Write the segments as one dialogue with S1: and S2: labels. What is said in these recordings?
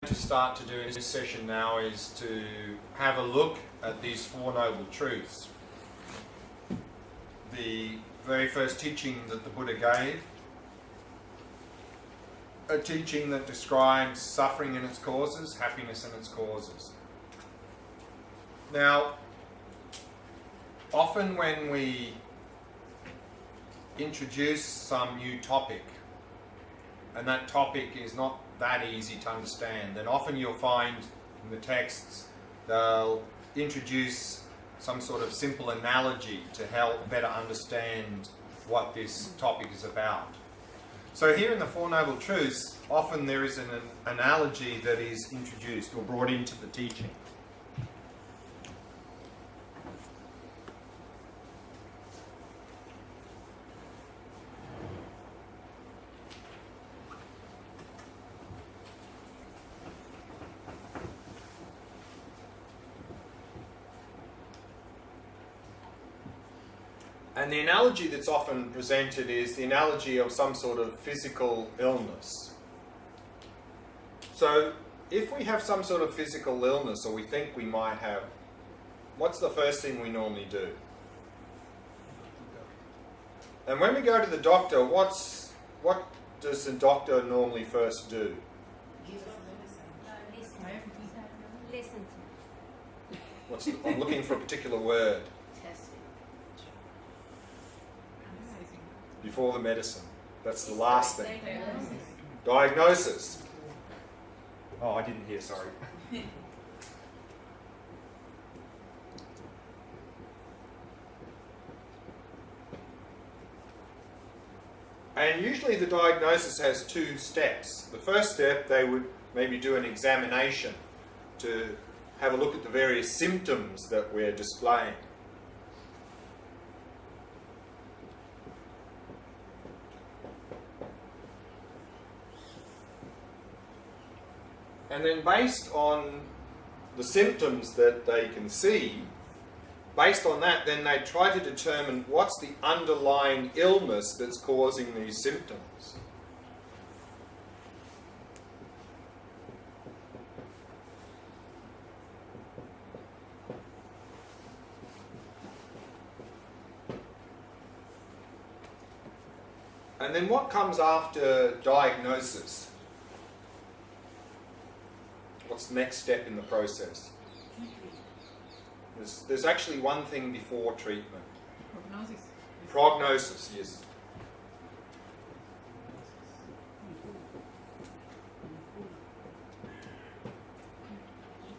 S1: To start to do in this session now is to have a look at these Four Noble Truths. The very first teaching that the Buddha gave, a teaching that describes suffering and its causes, happiness and its causes. Now, often when we introduce some new topic, and that topic is not that easy to understand, then often you'll find in the texts they'll introduce some sort of simple analogy to help better understand what this topic is about. So here in the Four Noble Truths, often there is an analogy that is introduced or brought into the teaching. And the analogy that's often presented is the analogy of some sort of physical illness. So if we have some sort of physical illness, or we think we might have, what's the first thing we normally do? And when we go to the doctor, what does the doctor normally first do?
S2: Listen.
S1: I'm looking for a particular word. Before the medicine. That's the last thing. Diagnosis. Oh, I didn't hear, sorry. And usually the diagnosis has two steps. The first step, they would maybe do an examination to have a look at the various symptoms that we're displaying. And then based on the symptoms that they can see, based on that, then they try to determine what's the underlying illness that's causing these symptoms. And then what comes after diagnosis? What's the next step in the process? There's actually one thing before treatment.
S2: Prognosis.
S1: Prognosis, yes.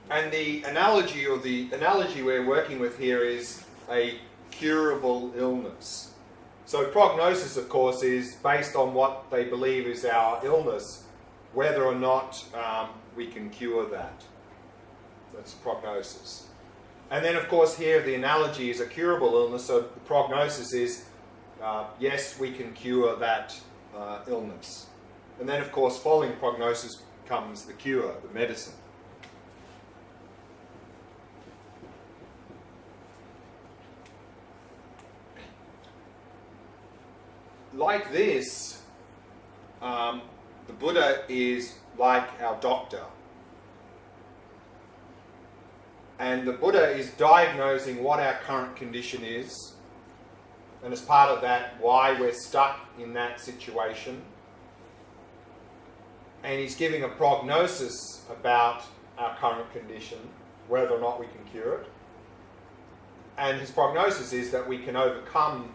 S1: And the analogy we're working with here is a curable illness. So prognosis, of course, is based on what they believe is our illness, whether or not we can cure that. That's prognosis. And then, of course, here the analogy is a curable illness, so the prognosis is, yes, we can cure that illness. And then, of course, following prognosis comes the cure, the medicine. Like this, the Buddha is like our doctor. And the Buddha is diagnosing what our current condition is, and as part of that, why we're stuck in that situation. And he's giving a prognosis about our current condition, whether or not we can cure it. And his prognosis is that we can overcome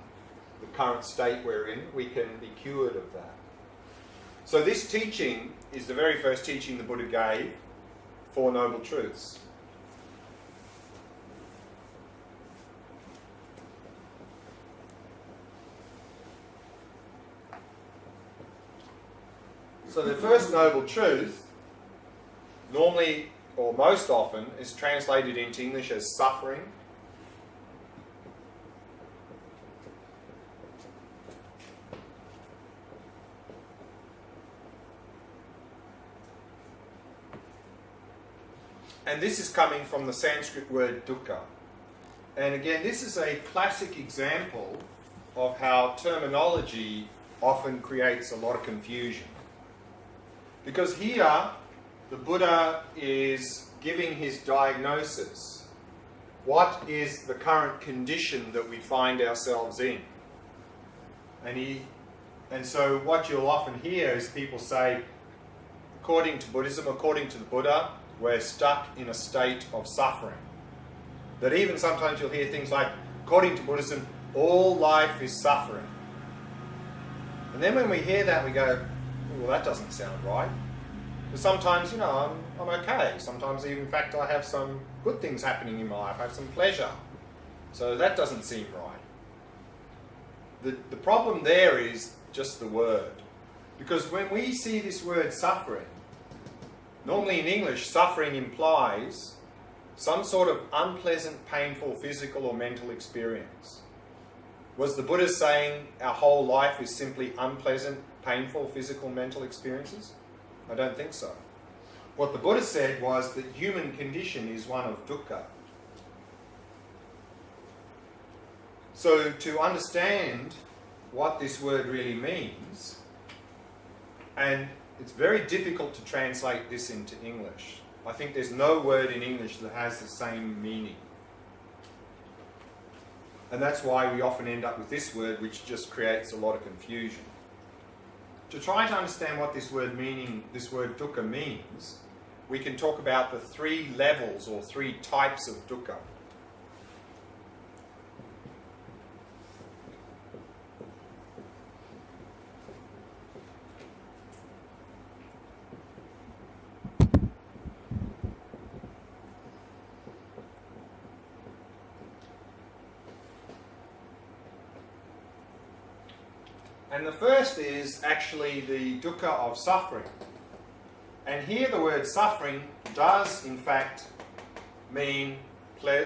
S1: the current state we're in, we can be cured of that. So this teaching is the very first teaching the Buddha gave, Four Noble Truths. So the first Noble Truth, normally or most often, is translated into English as suffering. And this is coming from the Sanskrit word dukkha. And again, this is a classic example of how terminology often creates a lot of confusion. Because here, the Buddha is giving his diagnosis. What is the current condition that we find ourselves in? And so what you'll often hear is people say, according to Buddhism, according to the Buddha, we're stuck in a state of suffering. But even sometimes you'll hear things like, according to Buddhism, all life is suffering. And then when we hear that, we go, well, that doesn't sound right. But sometimes, I'm okay. Sometimes, even, in fact, I have some good things happening in my life. I have some pleasure. So that doesn't seem right. The problem there is just the word. Because when we see this word suffering, normally in English, suffering implies some sort of unpleasant, painful, physical or mental experience. Was the Buddha saying our whole life is simply unpleasant, painful, physical, mental experiences? I don't think so. What the Buddha said was that human condition is one of dukkha. So to understand what this word really means, and it's very difficult to translate this into English. I think there's no word in English that has the same meaning. And that's why we often end up with this word, which just creates a lot of confusion. To try to understand what this word dukkha means, we can talk about the 3 levels or 3 types of dukkha. And the first is actually the dukkha of suffering. And here the word suffering does in fact mean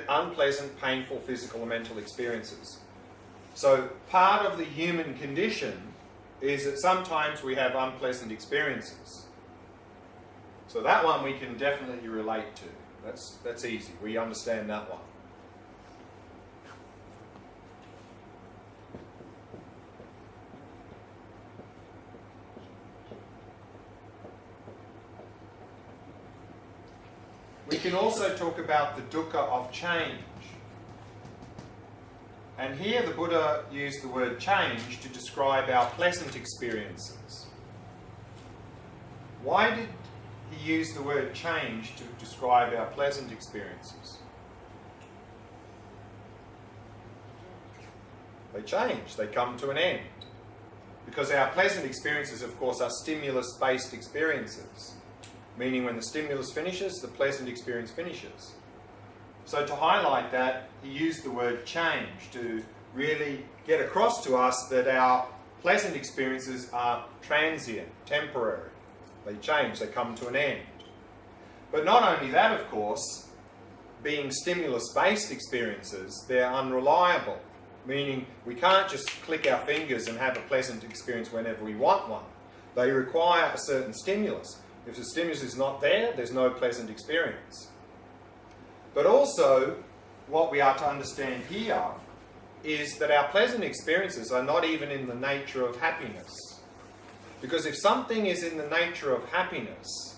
S1: unpleasant, painful, physical or mental experiences. So part of the human condition is that sometimes we have unpleasant experiences. So that one we can definitely relate to. That's easy. We understand that one. We can also talk about the dukkha of change. And here the Buddha used the word change to describe our pleasant experiences. Why did he use the word change to describe our pleasant experiences? They change, they come to an end. Because our pleasant experiences, of course, are stimulus-based experiences. Meaning when the stimulus finishes, the pleasant experience finishes. So to highlight that, he used the word change to really get across to us that our pleasant experiences are transient, temporary. They change, they come to an end. But not only that, of course, being stimulus-based experiences, they're unreliable. Meaning we can't just click our fingers and have a pleasant experience whenever we want one. They require a certain stimulus. If the stimulus is not there, there's no pleasant experience. But also, what we are to understand here is that our pleasant experiences are not even in the nature of happiness. Because if something is in the nature of happiness,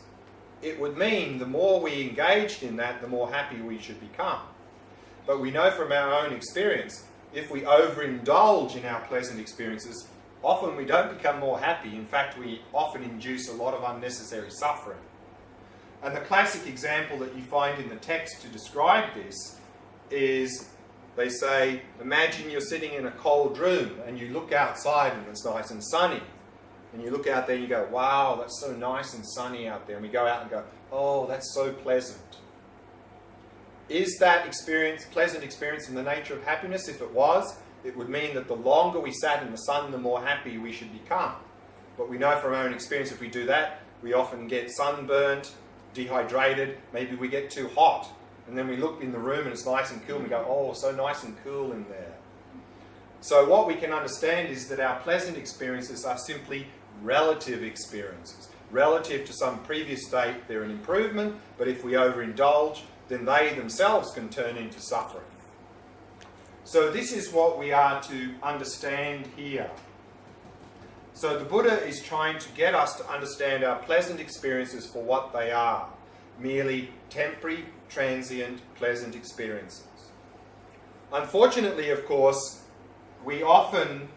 S1: it would mean the more we engaged in that, the more happy we should become. But we know from our own experience, if we overindulge in our pleasant experiences, often we don't become more happy. In fact, we often induce a lot of unnecessary suffering. And the classic example that you find in the text to describe this is, they say, imagine you're sitting in a cold room and you look outside and it's nice and sunny. And you look out there and you go, wow, that's so nice and sunny out there. And we go out and go, oh, that's so pleasant. Is that experience, pleasant experience, in the nature of happiness? If it was, it would mean that the longer we sat in the sun, the more happy we should become. But we know from our own experience, if we do that, we often get sunburnt, dehydrated, maybe we get too hot. And then we look in the room and it's nice and cool and we go, oh, so nice and cool in there. So what we can understand is that our pleasant experiences are simply relative experiences. Relative to some previous state, they're an improvement, but if we overindulge, then they themselves can turn into suffering. So this is what we are to understand here. So the Buddha is trying to get us to understand our pleasant experiences for what they are, merely temporary, transient, pleasant experiences. Unfortunately, of course, we often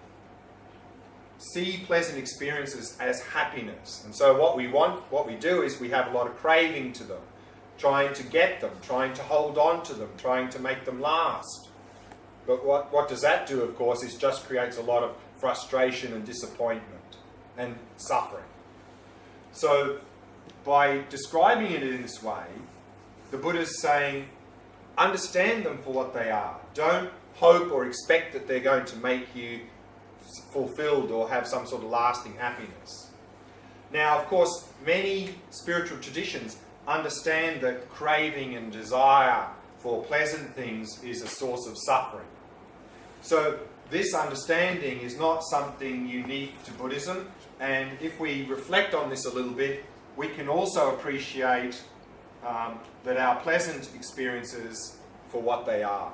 S1: see pleasant experiences as happiness. And so what we do is we have a lot of craving to them, trying to get them, trying to hold on to them, trying to make them last. But what does that do, of course, is just creates a lot of frustration and disappointment and suffering. So by describing it in this way, the Buddha is saying, understand them for what they are. Don't hope or expect that they're going to make you fulfilled or have some sort of lasting happiness. Now, of course, many spiritual traditions understand that craving and desire for pleasant things is a source of suffering. So this understanding is not something unique to Buddhism, and if we reflect on this a little bit, we can also appreciate that our pleasant experiences for what they are.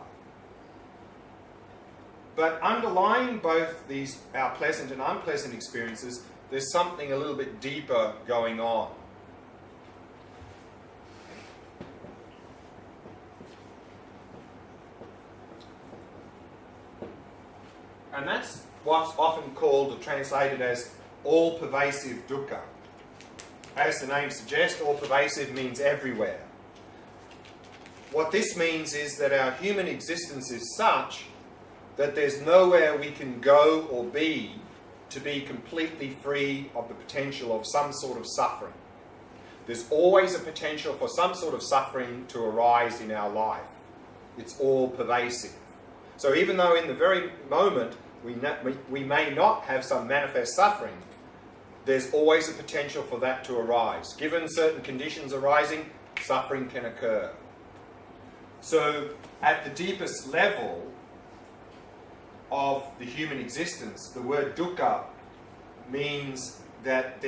S1: But underlying both these, our pleasant and unpleasant experiences, there's something a little bit deeper going on. And that's what's often called or translated as all-pervasive dukkha. As the name suggests, all-pervasive means everywhere. What this means is that our human existence is such that there's nowhere we can go or be to be completely free of the potential of some sort of suffering. There's always a potential for some sort of suffering to arise in our life. It's all pervasive. So even though in the very moment we may not have some manifest suffering, there's always a potential for that to arise. Given certain conditions arising, suffering can occur. So at the deepest level of the human existence, the word dukkha means that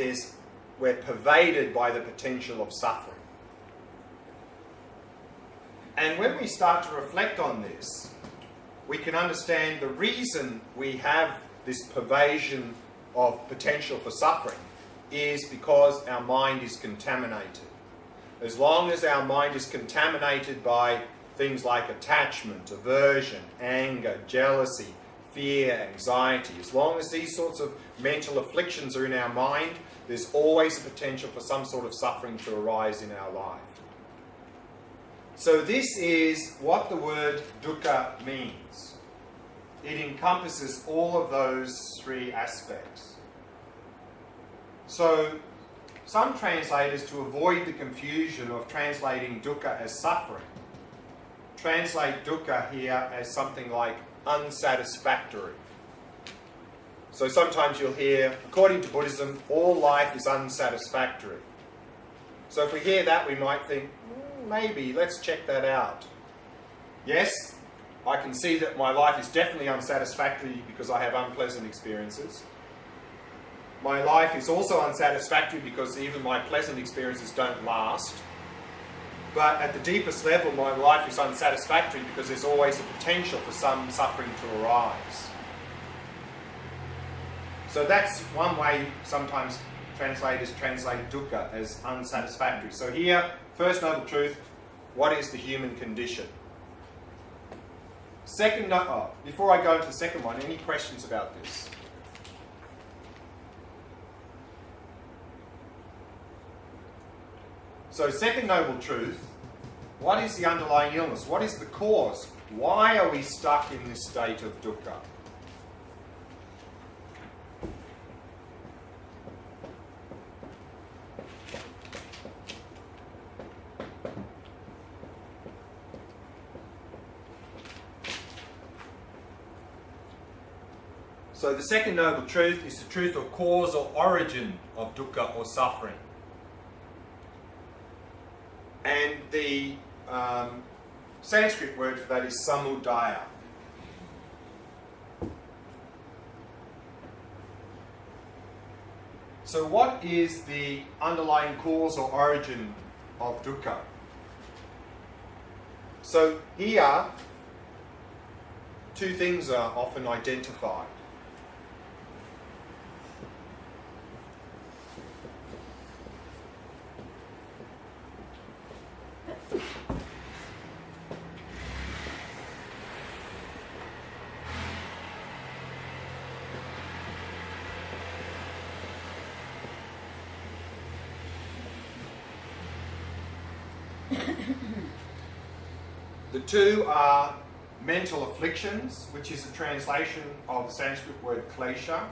S1: we're pervaded by the potential of suffering. And when we start to reflect on this, we can understand the reason we have this pervasion of potential for suffering is because our mind is contaminated. As long as our mind is contaminated by things like attachment, aversion, anger, jealousy, fear, anxiety, as long as these sorts of mental afflictions are in our mind, there's always a potential for some sort of suffering to arise in our life. So this is what the word dukkha means. It encompasses all of those three aspects. So some translators, to avoid the confusion of translating dukkha as suffering, translate dukkha here as something like unsatisfactory. So sometimes you'll hear, according to Buddhism, all life is unsatisfactory. So if we hear that, we might think, maybe, let's check that out. Yes, I can see that my life is definitely unsatisfactory because I have unpleasant experiences. My life is also unsatisfactory because even my pleasant experiences don't last. But at the deepest level, my life is unsatisfactory because there's always a potential for some suffering to arise. So that's one way sometimes translators translate dukkha as unsatisfactory. So here, first noble truth, what is the human condition? Second, before I go into the second one, any questions about this? So second noble truth, what is the underlying illness? What is the cause? Why are we stuck in this state of dukkha? So the second noble truth is the truth of cause or origin of dukkha or suffering. And the Sanskrit word for that is samudaya. So what is the underlying cause or origin of dukkha? So here, two things are often identified. The two are mental afflictions, which is a translation of the Sanskrit word klesha.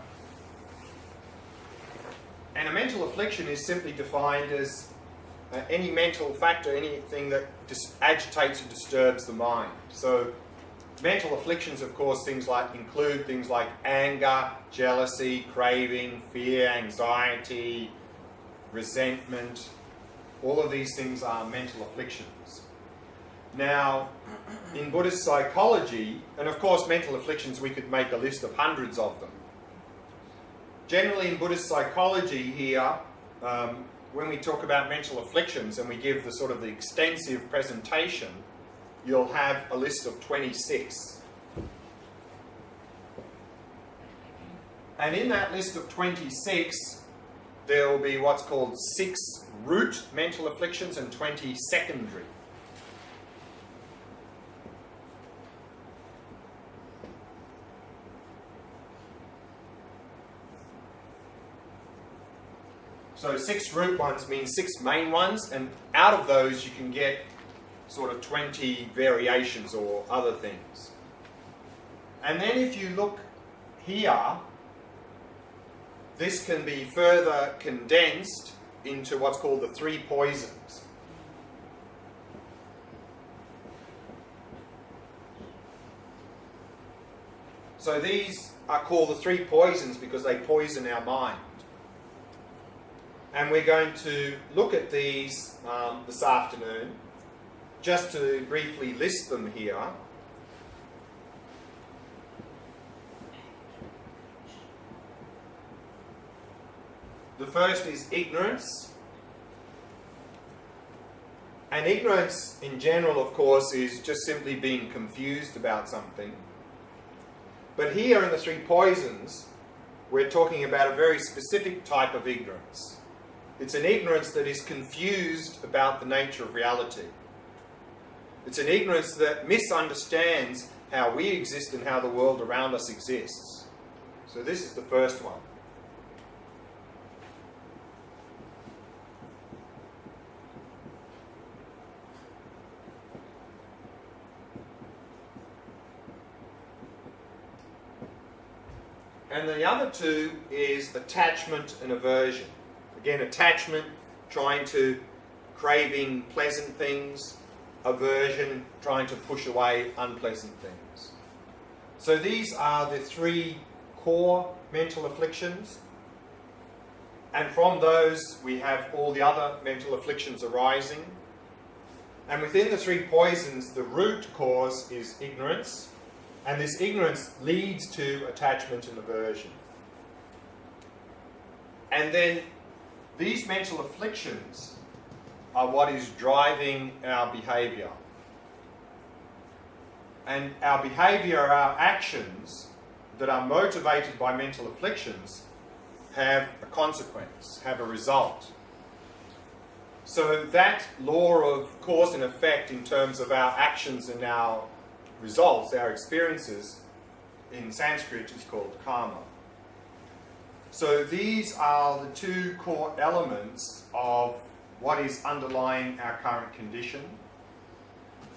S1: And a mental affliction is simply defined as any mental factor, anything that agitates or disturbs the mind. So mental afflictions, of course, include things like anger, jealousy, craving, fear, anxiety, resentment. All of these things are mental afflictions. Now, in Buddhist psychology, and of course mental afflictions, we could make a list of hundreds of them. Generally in Buddhist psychology here, when we talk about mental afflictions and we give the sort of the extensive presentation, you'll have a list of 26. And in that list of 26, there will be what's called 6 root mental afflictions and 20 secondary. So 6 root ones mean 6 main ones, and out of those you can get sort of 20 variations or other things. And then if you look here, this can be further condensed into what's called the 3 poisons. So these are called the 3 poisons because they poison our mind. And we're going to look at these this afternoon, just to briefly list them here. The first is ignorance. And ignorance in general, of course, is just simply being confused about something. But here in the 3 poisons, we're talking about a very specific type of ignorance. It's an ignorance that is confused about the nature of reality. It's an ignorance that misunderstands how we exist and how the world around us exists. So this is the first one. And the other 2 is attachment and aversion. Again, attachment, craving pleasant things. Aversion, trying to push away unpleasant things. So these are the 3 core mental afflictions. And from those, we have all the other mental afflictions arising. And within the 3 poisons, the root cause is ignorance. And this ignorance leads to attachment and aversion. And then these mental afflictions are what is driving our behaviour. And our behaviour, our actions that are motivated by mental afflictions have a consequence, have a result. So that law of cause and effect in terms of our actions and our results, our experiences, in Sanskrit is called karma. So these are the 2 core elements of what is underlying our current condition.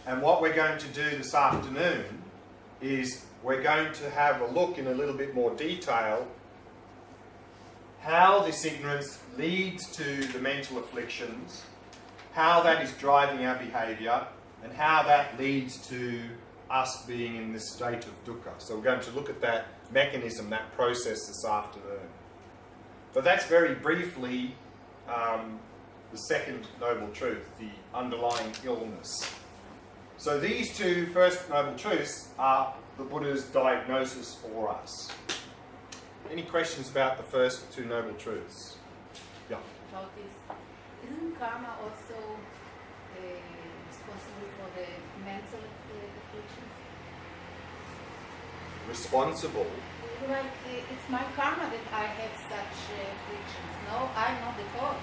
S1: And what we're going to do this afternoon is we're going to have a look in a little bit more detail how this ignorance leads to the mental afflictions, how that is driving our behaviour, and how that leads to us being in this state of dukkha. So we're going to look at that mechanism, that process this afternoon. But that's very briefly the second noble truth, the underlying illness. So these 2 first noble truths are the Buddha's diagnosis for us. Any questions about the first 2 noble truths? Yeah.
S3: About this, isn't karma also responsible for the mental afflictions?
S1: Responsible?
S3: Like, it's my karma that I have such afflictions. No, I'm not the cause.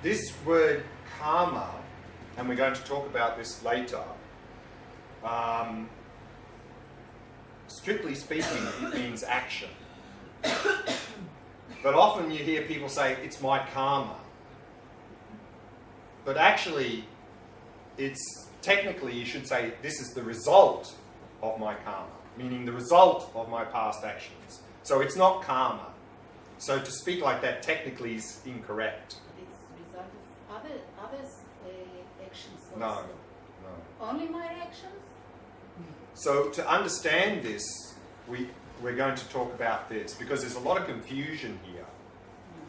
S1: This word karma, and we're going to talk about this later, strictly speaking, it means action. But often you hear people say, it's my karma. But actually, it's technically, you should say, this is the result of my karma, meaning the result of my past actions. So it's not karma. So to speak like that technically is incorrect.
S3: It's the result of others' actions also.
S1: No.
S3: Only my actions?
S1: So to understand this, we're going to talk about this because there's a lot of confusion here.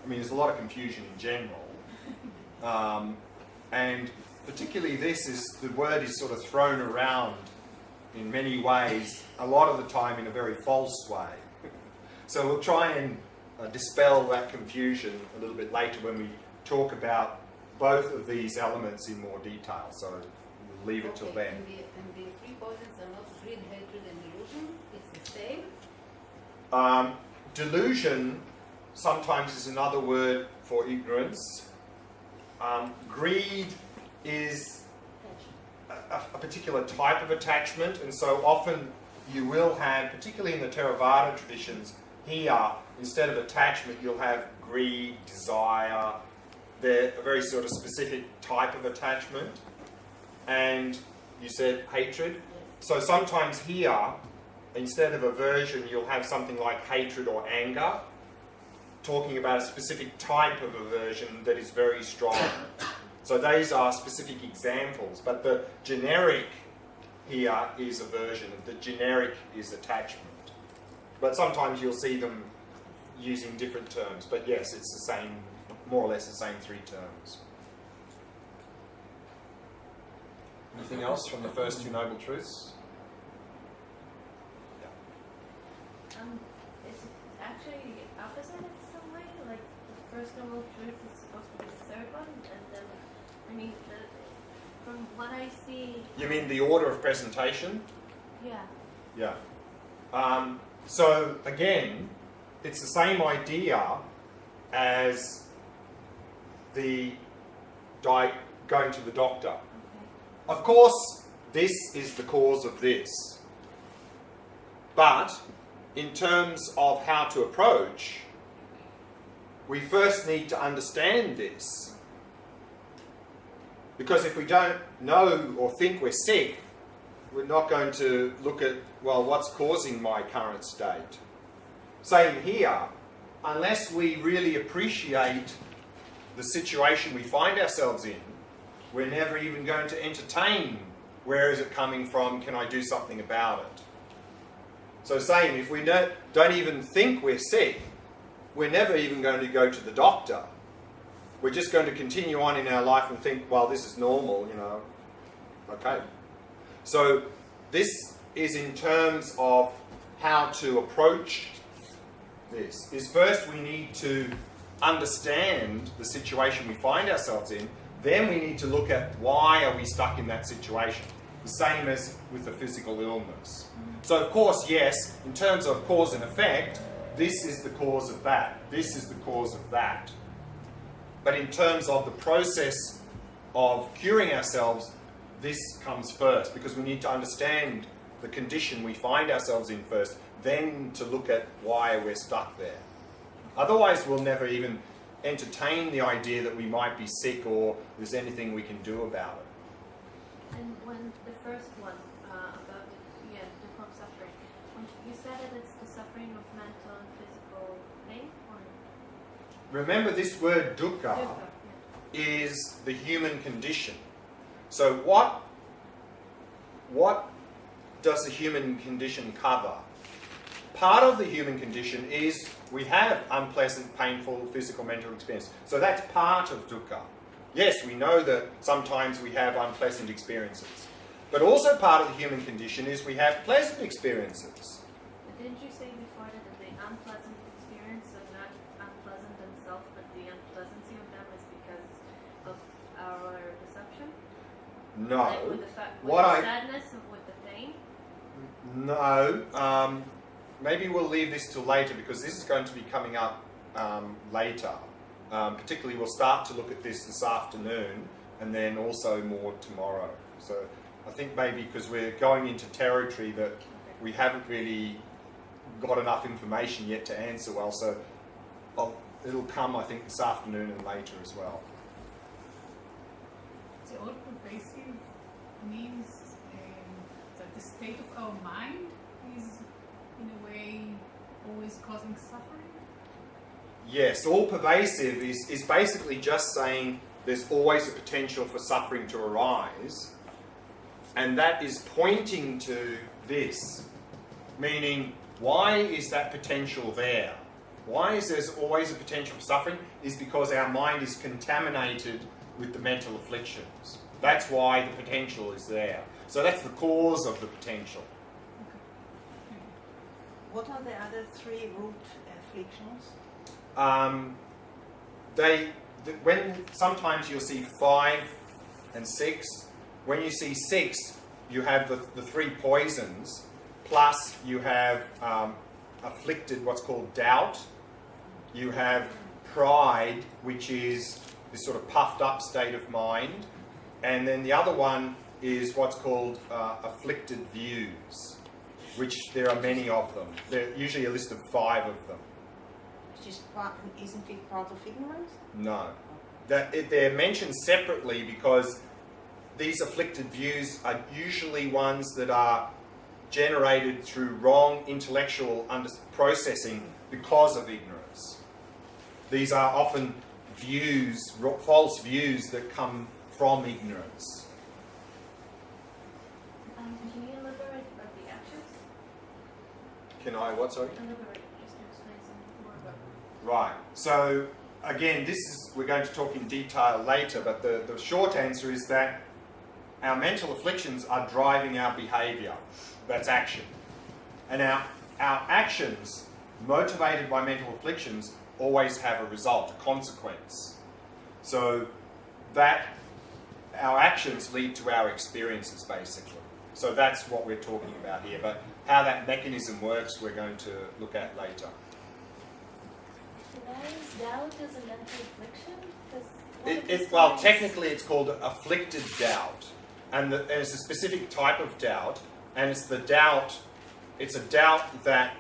S1: I mean, there's a lot of confusion in general. And particularly the word is sort of thrown around in many ways, a lot of the time in a very false way. So we'll try and dispel that confusion a little bit later when we talk about both of these elements in more detail. So we'll leave it till then.
S3: And the three poisons are not greed, hatred, and delusion? It's the same?
S1: Delusion sometimes is another word for ignorance. Greed is a particular type of attachment, and so often you will have, particularly in the Theravada traditions, here, instead of attachment, you'll have greed, desire. They're a very sort of specific type of attachment. And you said hatred. So sometimes here, instead of aversion, you'll have something like hatred or anger, talking about a specific type of aversion that is very strong. So these are specific examples, but the generic here is aversion, the generic is attachment. But sometimes you'll see them using different terms, but yes, it's the same, more or less the same three terms. Anything else from the first two noble truths?
S4: Is it actually opposite in some way? Like the first noble truth is supposed to be the third one, and then, I mean, from what I see...
S1: You mean the order of presentation?
S4: Yeah.
S1: Yeah. So again, it's the same idea as the going to the doctor.
S4: Okay.
S1: Of course, this is the cause of this. But in terms of how to approach, we first need to understand this. Because if we don't know or think we're sick, we're not going to look at, well, what's causing my current state? Same here, unless we really appreciate the situation we find ourselves in, we're never even going to entertain where is it coming from, can I do something about it? So same, if we don't even think we're sick, we're never even going to go to the doctor. We're just going to continue on in our life and think, well, this is normal, you know. Okay. So this is in terms of how to approach this. Is first we need to understand the situation we find ourselves in. Then we need to look at why are we stuck in that situation. The same as with the physical illness. So of course, yes, in terms of cause and effect, this is the cause of that. This is the cause of that. But in terms of the process of curing ourselves, this comes first, because we need to understand the condition we find ourselves in first, then to look at why we're stuck there. Otherwise, we'll never even entertain the idea that we might be sick or there's anything we can do about it.
S4: And when the first one, about dukkha of suffering, when you said that it's the suffering of mental and physical pain? Or?
S1: Remember, this word dukkha is the human condition. So what does the human condition cover? Part of the human condition is we have unpleasant, painful, physical, mental experience. So that's part of dukkha. Yes, we know that sometimes we have unpleasant experiences. But also part of the human condition is we have pleasant experiences.
S4: But didn't you say before that the unpleasant experience are not unpleasant themselves, but the unpleasantcy of them is because of our perception?
S1: No.
S4: Like with the sadness and with the pain?
S1: No. Maybe we'll leave this till later because this is going to be coming up later. Particularly we'll start to look at this afternoon and then also more tomorrow. So I think maybe because we're going into territory that we haven't really got enough information yet to answer well. So it'll come, I think, this afternoon and later as well.
S2: Is it all pervasive state of our mind is, in a way, always causing suffering?
S1: Yes, all pervasive is basically just saying there's always a potential for suffering to arise, and that is pointing to this, meaning why is that potential there? Why is there always a potential for suffering? Is because our mind is contaminated with the mental afflictions. That's why the potential is there. So that's the cause of the potential.
S5: What are the other three root afflictions?
S1: When sometimes you'll see 5 and 6. When you see 6, you have the 3 poisons, plus you have afflicted what's called doubt. You have pride, which is this sort of puffed up state of mind. And then the other one is what's called afflicted views, which there are many of them. There are usually a list of 5 of them.
S5: Isn't it part of ignorance?
S1: No. They're mentioned separately because these afflicted views are usually ones that are generated through wrong intellectual processing because of ignorance. These are often views, false views that come from ignorance.
S4: Can you elaborate about the actions?
S1: Can I, what, sorry?
S4: Elaborate, just to explain something more about it.
S1: Right. So, again, we're going to talk in detail later, but the short answer is that our mental afflictions are driving our behaviour. That's action. And our actions, motivated by mental afflictions, always have a result, a consequence. So that our actions lead to our experiences, basically. So that's what we're talking about here. But how that mechanism works, we're going to look at later.
S4: Why is doubt as a mental affliction?
S1: Well, technically it's called afflicted doubt. And it's a specific type of doubt. And it's a doubt that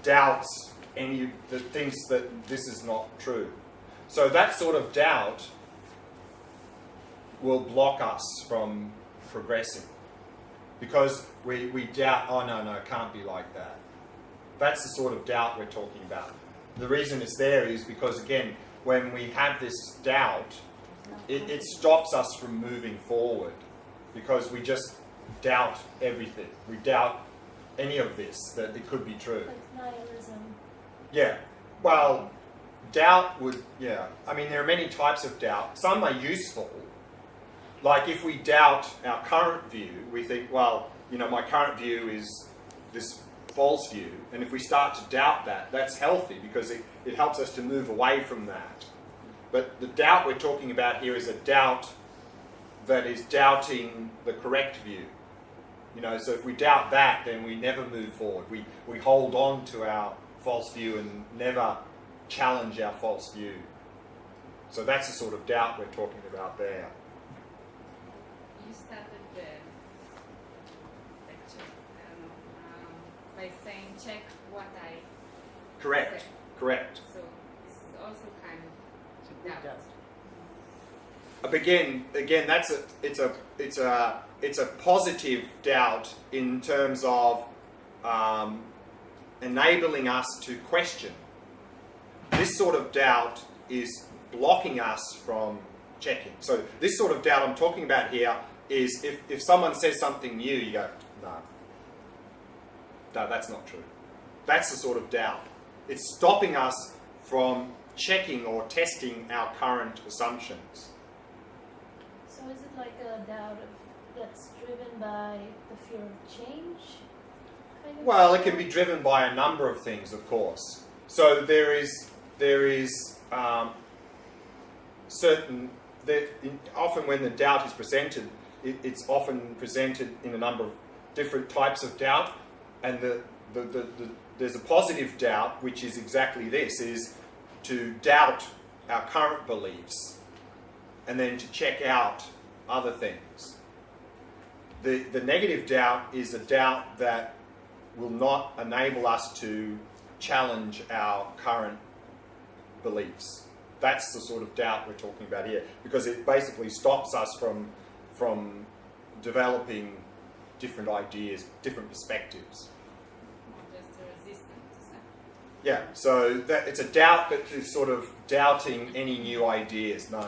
S1: doubts that thinks that this is not true. So that sort of doubt will block us from progressing. Because we doubt, oh no, it can't be like that. That's the sort of doubt we're talking about. The reason it's there is because, again, when we have this doubt, it stops us from moving forward. Because we just doubt everything. We doubt any of this, that it could be true.
S4: Like nihilism.
S1: Yeah. Well, doubt would, yeah. I mean, there are many types of doubt. Some are useful. Like if we doubt our current view, we think, well, my current view is this false view. And if we start to doubt that, that's healthy because it helps us to move away from that. But the doubt we're talking about here is a doubt that is doubting the correct view. So if we doubt that, then we never move forward. We hold on to our false view and never challenge our false view. So that's the sort of doubt we're talking about there.
S6: You started the lecture by saying check what I
S1: Correct.
S6: said.
S1: Correct.
S6: So this is also kind of doubt.
S1: Again, it's a positive doubt in terms of enabling us to question. This sort of doubt is blocking us from checking. So this sort of doubt I'm talking about here is if someone says something new, you go, no, that's not true. That's the sort of doubt. It's stopping us from checking or testing our current assumptions.
S4: So is it like a doubt that's driven by the fear of change?
S1: Well, it can be driven by a number of things, of course. So there is often when the doubt is presented, it's often presented in a number of different types of doubt, and there's a positive doubt, which is exactly this: is to doubt our current beliefs, and then to check out other things. The negative doubt is a doubt that will not enable us to challenge our current beliefs. That's the sort of doubt we're talking about here, because it basically stops us from developing different ideas, different perspectives.
S6: Not just resistant to something.
S1: Yeah, so that it's a doubt that is sort of doubting any new ideas. No.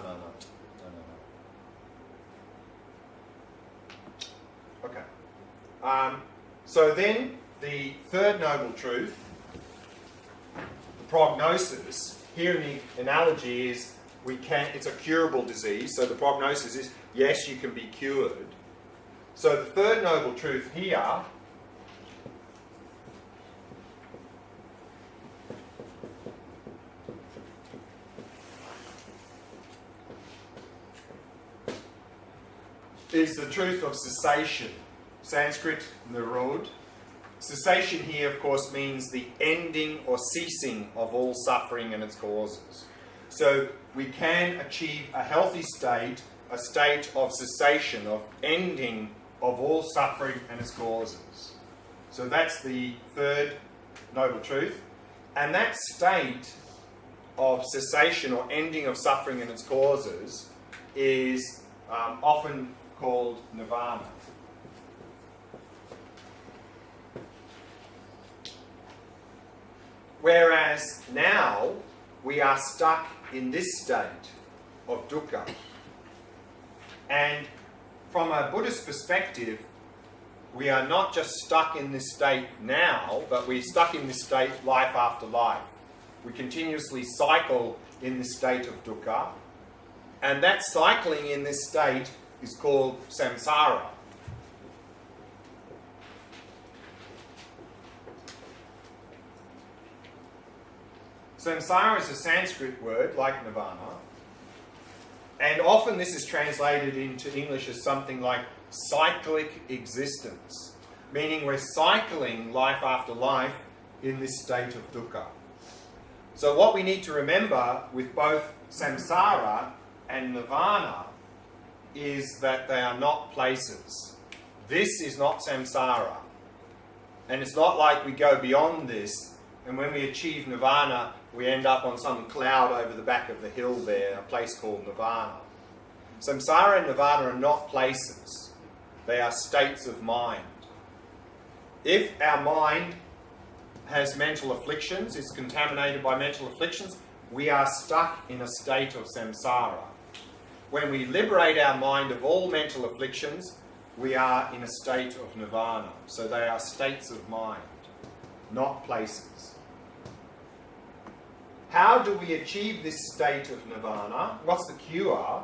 S1: Okay. So then the third noble truth, the prognosis, here in the analogy is it's a curable disease, so the prognosis is yes, you can be cured. So the third noble truth here is the truth of cessation. Sanskrit, nirod. Cessation here, of course, means the ending or ceasing of all suffering and its causes. So we can achieve a healthy state, a state of cessation, of ending of all suffering and its causes. So that's the third noble truth. And that state of cessation or ending of suffering and its causes is often called nirvana. Whereas now we are stuck in this state of dukkha. And from a Buddhist perspective, we are not just stuck in this state now, but we're stuck in this state life after life. We continuously cycle in this state of dukkha. And that cycling in this state is called samsara. Samsara is a Sanskrit word, like nirvana, and often this is translated into English as something like cyclic existence, meaning we're cycling life after life in this state of dukkha. So what we need to remember with both samsara and nirvana is that they are not places. This is not samsara. And it's not like we go beyond this, and when we achieve nirvana, we end up on some cloud over the back of the hill there, a place called nirvana. Samsara and nirvana are not places. They are states of mind. If our mind has mental afflictions, is contaminated by mental afflictions, we are stuck in a state of samsara. When we liberate our mind of all mental afflictions, we are in a state of nirvana. So they are states of mind, not places. How do we achieve this state of nirvana? What's the cure?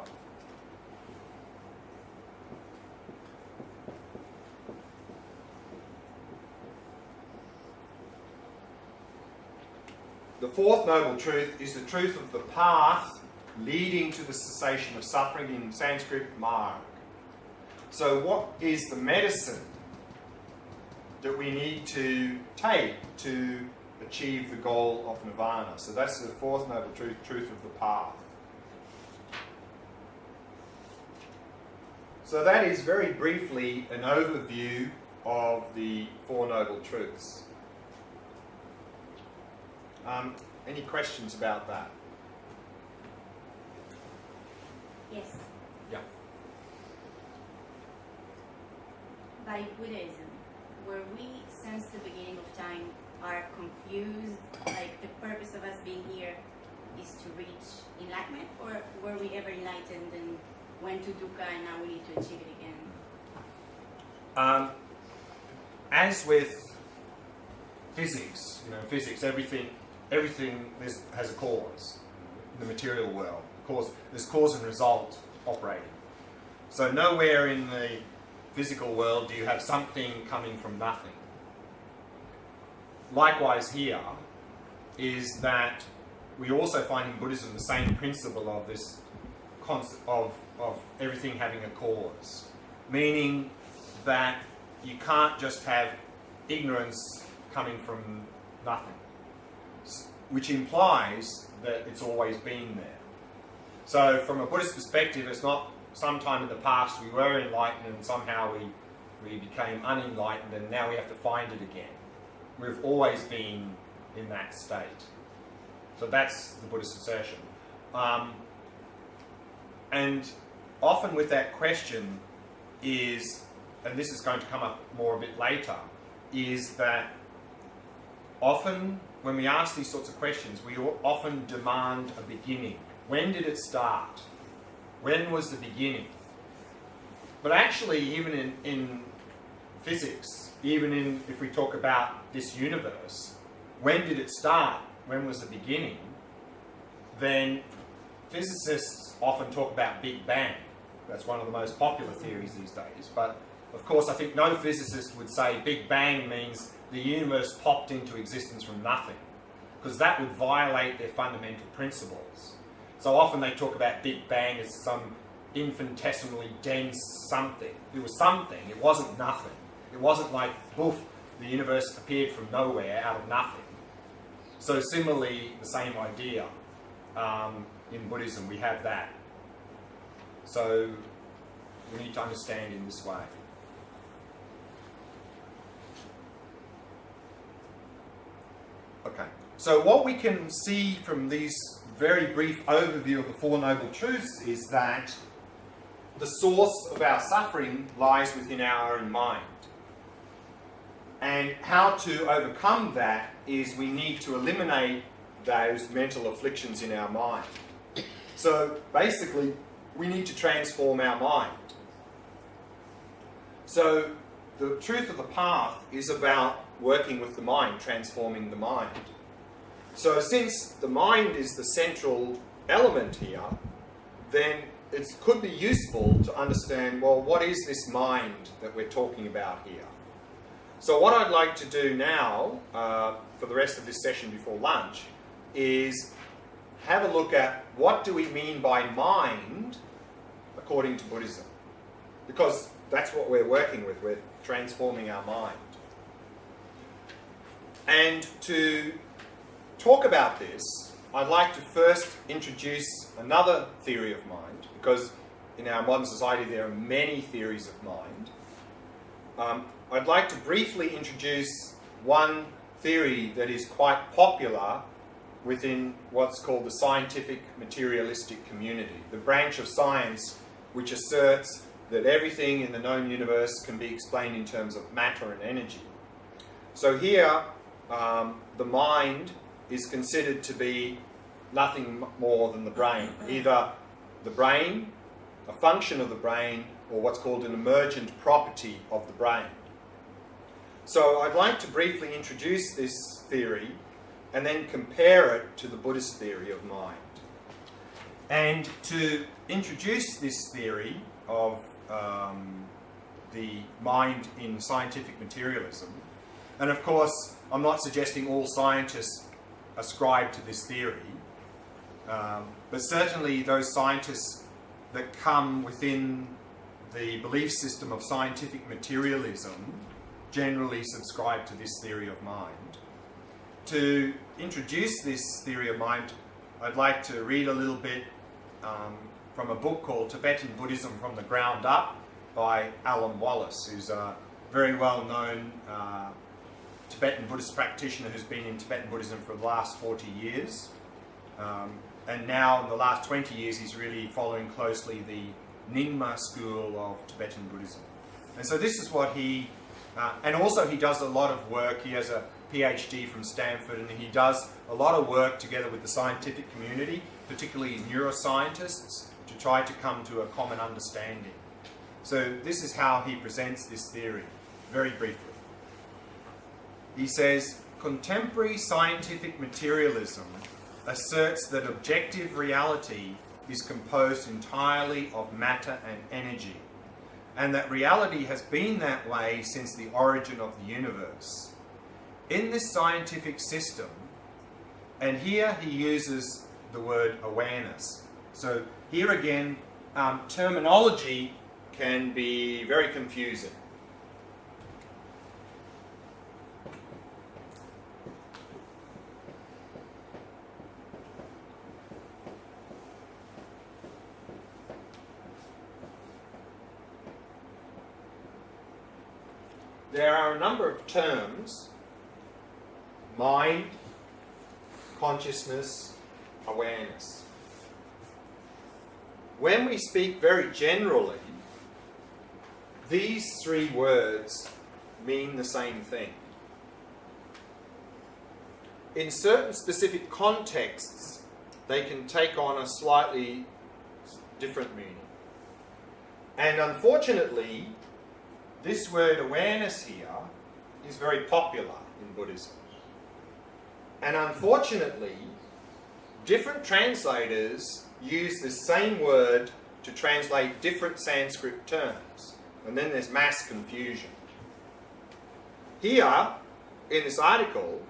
S1: The fourth noble truth is the truth of the path leading to the cessation of suffering, in Sanskrit, marg. So what is the medicine that we need to take to achieve the goal of nirvana? So that's the fourth noble truth, truth of the path. So that is very briefly an overview of the Four Noble Truths. Any questions about that?
S7: Yes.
S1: Yeah.
S7: By Buddhism, were we, since the beginning of time, are confused, like the purpose of us being here is to reach enlightenment, or were we ever enlightened and went to dukkha and now we need to achieve it again?
S1: As with physics, physics, everything has a cause in the material world. There's cause and result operating. So nowhere in the physical world do you have something coming from nothing. Likewise here is that we also find in Buddhism the same principle of this concept of everything having a cause. Meaning that you can't just have ignorance coming from nothing. Which implies that it's always been there. So from a Buddhist perspective, it's not sometime in the past we were enlightened and somehow we became unenlightened and now we have to find it again. We've always been in that state. So that's the Buddhist assertion. And often with that question is and this is going to come up more a bit later, is that often when we ask these sorts of questions, we often demand a beginning. When did it start? When was the beginning? But actually, even in physics, even if we talk about this universe, when did it start? When was the beginning? Then physicists often talk about Big Bang. That's one of the most popular theories these days. But of course, I think no physicist would say Big Bang means the universe popped into existence from nothing, because that would violate their fundamental principles. So often they talk about Big Bang as some infinitesimally dense something. It was something, it wasn't nothing. It wasn't like, poof, the universe appeared from nowhere out of nothing. So similarly, the same idea in Buddhism, we have that. So we need to understand in this way. Okay, so what we can see from these very brief overview of the Four Noble Truths is that the source of our suffering lies within our own mind. And how to overcome that is we need to eliminate those mental afflictions in our mind. So basically, we need to transform our mind. So the truth of the path is about working with the mind, transforming the mind. So since the mind is the central element here, then it could be useful to understand, well, what is this mind that we're talking about here? So what I'd like to do now, for the rest of this session before lunch, is have a look at what do we mean by mind according to Buddhism. Because that's what we're working with, we're transforming our mind. And to talk about this, I'd like to first introduce another theory of mind, because in our modern society there are many theories of mind. I'd like to briefly introduce one theory that is quite popular within what's called the scientific materialistic community, the branch of science which asserts that everything in the known universe can be explained in terms of matter and energy. So here, the mind is considered to be nothing more than the brain. Either the brain, a function of the brain, or what's called an emergent property of the brain. So I'd like to briefly introduce this theory and then compare it to the Buddhist theory of mind. And to introduce this theory of the mind in scientific materialism, and of course I'm not suggesting all scientists ascribe to this theory, but certainly those scientists that come within the belief system of scientific materialism generally subscribe to this theory of mind. To introduce this theory of mind, I'd like to read a little bit from a book called Tibetan Buddhism from the Ground Up by Alan Wallace, who's a very well-known Tibetan Buddhist practitioner who's been in Tibetan Buddhism for the last 40 years. And now in the last 20 years he's really following closely the Nyingma school of Tibetan Buddhism. And so this is what he, and also he does a lot of work. He has a PhD from Stanford, and he does a lot of work together with the scientific community, particularly neuroscientists, to try to come to a common understanding. So this is how he presents this theory, very briefly. He says, contemporary scientific materialism asserts that objective reality is composed entirely of matter and energy, and that reality has been that way since the origin of the universe. In this scientific system, and here he uses the word awareness. So here again, terminology can be very confusing. There are a number of terms: mind, consciousness, awareness. When we speak very generally, these three words mean the same thing. In certain specific contexts, they can take on a slightly different meaning. And unfortunately, this word awareness here is very popular in Buddhism. And unfortunately, different translators use the same word to translate different Sanskrit terms. And then there's mass confusion. Here, in this article,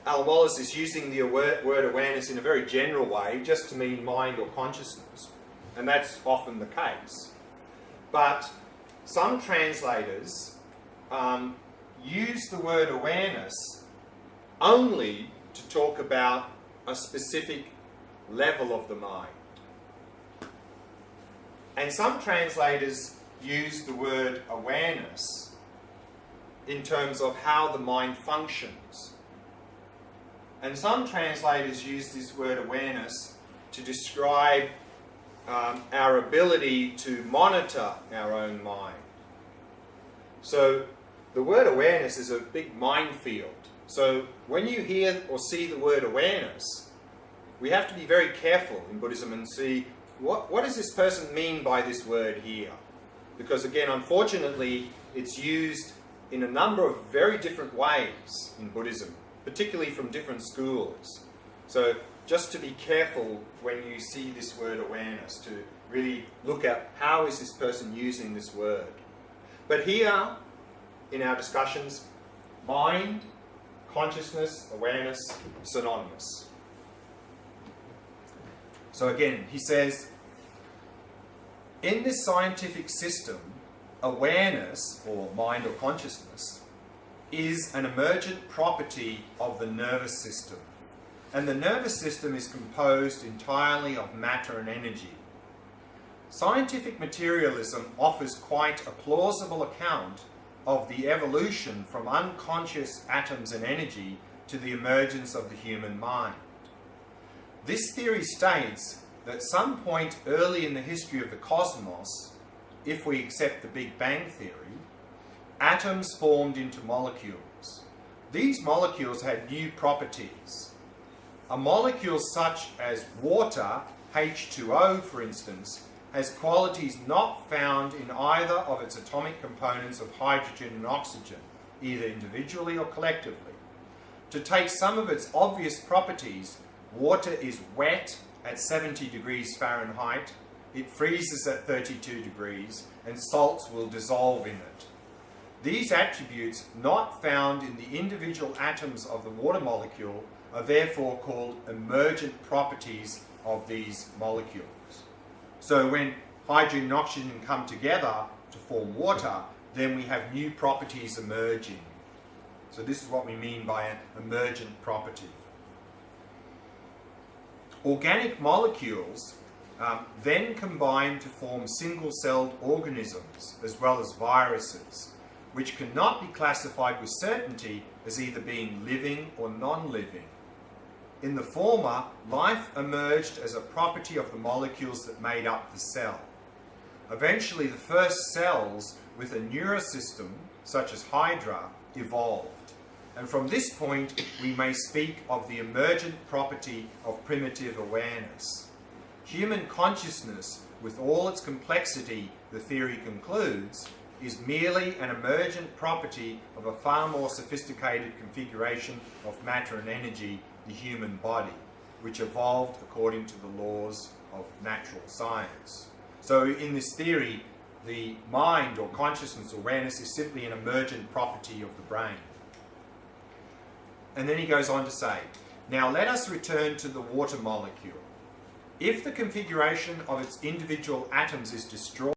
S1: Al-Wallace is using the word awareness in a very general way, just to mean mind or consciousness. And that's often the case. But some translators use the word awareness only to talk about a specific level of the mind. And some translators use the word awareness in terms of how the mind functions. And some translators use this word awareness to describe our ability to monitor our own mind. So the word awareness is a big minefield. So when you hear or see the word awareness, we have to be very careful in Buddhism and see what does this person mean by this word here? Because again, unfortunately, it's used in a number of very different ways in Buddhism, particularly from different schools. So just to be careful when you see this word awareness, to really look at how is this person using this word. But here, in our discussions, mind, consciousness, awareness, synonymous. So again, he says, in this scientific system, awareness, or mind or consciousness, is an emergent property of the nervous system. And the nervous system is composed entirely of matter and energy. Scientific materialism offers quite a plausible account of the evolution from unconscious atoms and energy to the emergence of the human mind. This theory states that at some point early in the history of the cosmos, if we accept the Big Bang theory, atoms formed into molecules. These molecules had new properties. A molecule such as water, H2O for instance, has qualities not found in either of its atomic components of hydrogen and oxygen, either individually or collectively. To take some of its obvious properties, water is wet at 70 degrees Fahrenheit, it freezes at 32 degrees, and salts will dissolve in it. These attributes not found in the individual atoms of the water molecule are therefore called emergent properties of these molecules. So when hydrogen and oxygen come together to form water, then we have new properties emerging. So this is what we mean by an emergent property. Organic molecules then combine to form single-celled organisms as well as viruses, which cannot be classified with certainty as either being living or non-living. In the former, life emerged as a property of the molecules that made up the cell. Eventually, the first cells with a neurosystem, such as Hydra, evolved. And from this point, we may speak of the emergent property of primitive awareness. Human consciousness, with all its complexity, the theory concludes, is merely an emergent property of a far more sophisticated configuration of matter and energy, the human body, which evolved according to the laws of natural science. So in this theory, the mind or consciousness or awareness is simply an emergent property of the brain. And then he goes on to say, now let us return to the water molecule. If the configuration of its individual atoms is destroyed,